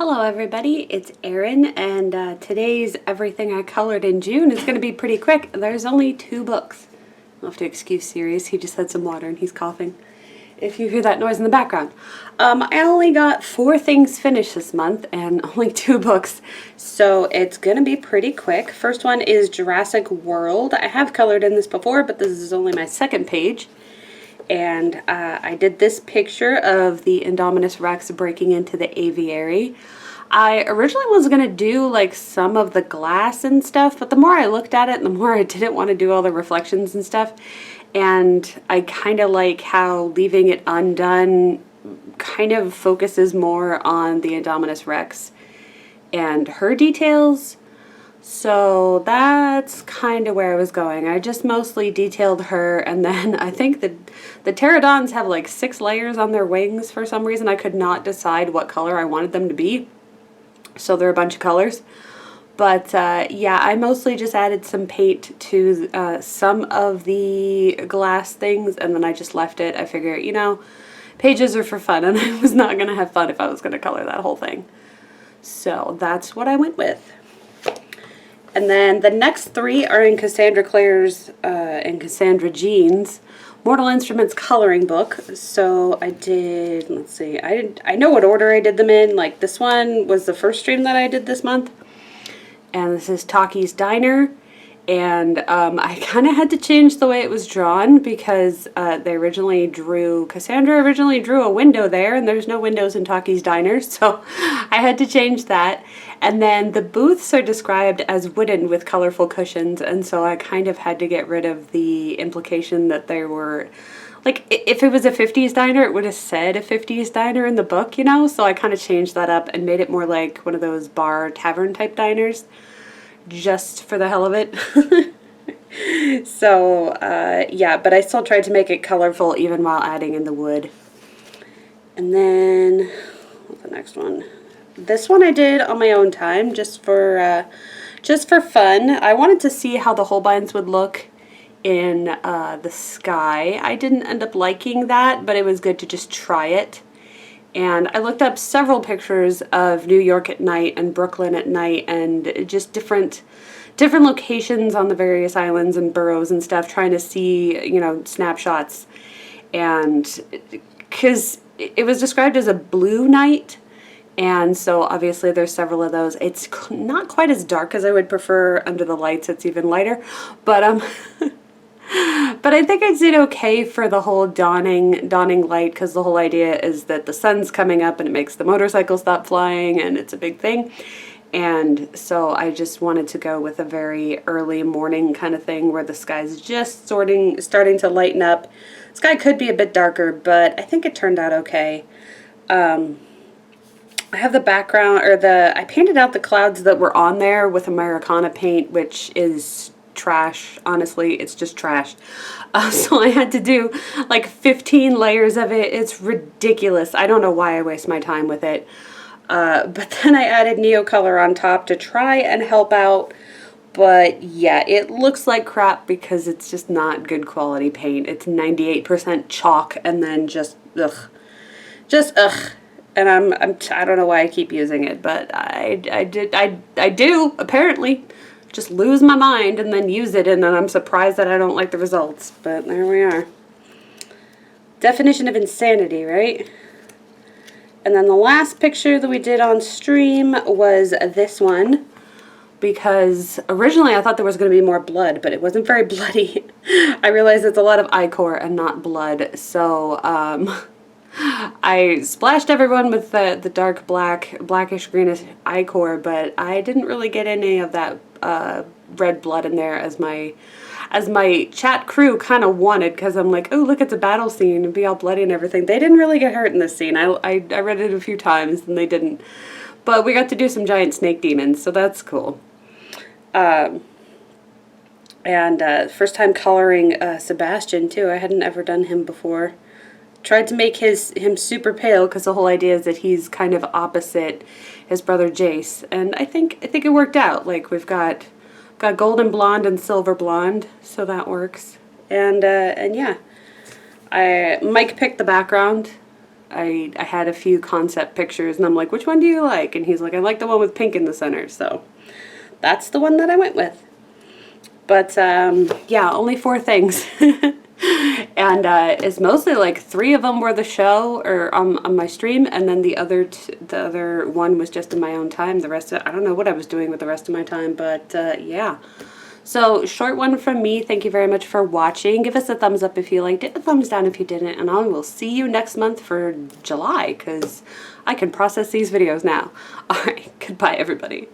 Hello everybody, it's Erin, and today's Everything I Colored in June is going to be pretty quick. There's only 2 books. I'll have to excuse Sirius, he just had some water and he's coughing. If you hear that noise in the background. I only got 4 things finished this month and only 2 books, so it's going to be pretty quick. First one is Jurassic World. I have colored in this before, but this is only my 2nd page. And I did this picture of the Indominus Rex breaking into the aviary. I originally was going to do like some of the glass and stuff, but the more I looked at it, the more I didn't want to do all the reflections and stuff. And I kind of like how leaving it undone kind of focuses more on the Indominus Rex and her details. So that's kind of where I was going. I just mostly detailed her, and then I think that the pterodons have like 6 layers on their wings for some reason. I could not decide what color I wanted them to be, so they're a bunch of colors. But yeah, I mostly just added some paint to some of the glass things, and then I just left it. I figure, you know, pages are for fun, and I was not going to have fun if I was going to color that whole thing. So that's what I went with. And then the next 3 are in Cassandra Claires and Cassandra Jean's Mortal Instruments coloring book. So I did, let's see, I know what order I did them in. Like this one was the first stream that I did this month. And this is Taki's Diner. And I kind of had to change the way it was drawn because Cassandra originally drew a window there, and there's no windows in Taki's Diner, so I had to change that. And then the booths are described as wooden with colorful cushions, and so I kind of had to get rid of the implication that there were, like, if it was a 50s diner, it would have said a 50s diner in the book, you know? So I kind of changed that up and made it more like one of those bar tavern type diners, just for the hell of it. So yeah, but I still tried to make it colorful even while adding in the wood. And then what's the next one? This one I did on my own time, just for fun. I wanted to see how the Holbeins would look in the sky. I didn't end up liking that, but it was good to just try it. And I looked up several pictures of New York at night and Brooklyn at night, and just different locations on the various islands and boroughs and stuff, trying to see, you know, snapshots. And because it was described as a blue night, and so obviously there's several of those. It's not quite as dark as I would prefer. Under the lights it's even lighter, but but I think I did okay for the whole dawning light, because the whole idea is that the sun's coming up and it makes the motorcycle stop flying, and it's a big thing. And so I just wanted to go with a very early morning kind of thing where the sky's just starting to lighten up. The sky could be a bit darker, but I think it turned out okay. I have the background, I painted out the clouds that were on there with Americana paint, which is trash. Honestly, it's just trash. So I had to do like 15 layers of it. It's ridiculous. I don't know why I waste my time with it. But then I added Neocolor on top to try and help out. But yeah, it looks like crap because it's just not good quality paint. It's 98% chalk and then just ugh. Just ugh. And I don't know why I keep using it, but I do apparently just lose my mind and then use it, and then I'm surprised that I don't like the results. But there we are. Definition of insanity, right? And then the last picture that we did on stream was this one, because originally I thought there was going to be more blood, but it wasn't very bloody. I realized it's a lot of ichor and not blood, so I splashed everyone with the dark blackish greenish ichor, but I didn't really get any of that red blood in there as my chat crew kind of wanted, because I'm like, oh look, it's a battle scene and be all bloody and everything. They didn't really get hurt in this scene. I read it a few times and they didn't, but we got to do some giant snake demons, so that's cool. And first time coloring Sebastian too. I hadn't ever done him before. Tried to make him super pale because the whole idea is that he's kind of opposite his brother Jace, and I think it worked out. Like we've got golden blonde and silver blonde, so that works. And yeah, Mike picked the background, I had a few concept pictures, and I'm like, which one do you like? And he's like, I like the one with pink in the center. So that's the one that I went with. But yeah, only 4 things. And it's mostly like 3 of them were the show or on my stream, and then the other one was just in my own time. The rest of I don't know what I was doing with the rest of my time, but yeah. So short one from me. Thank you very much for watching. Give us a thumbs up if you liked it, a thumbs down if you didn't, and I will see you next month for July because I can process these videos now. All right, goodbye everybody.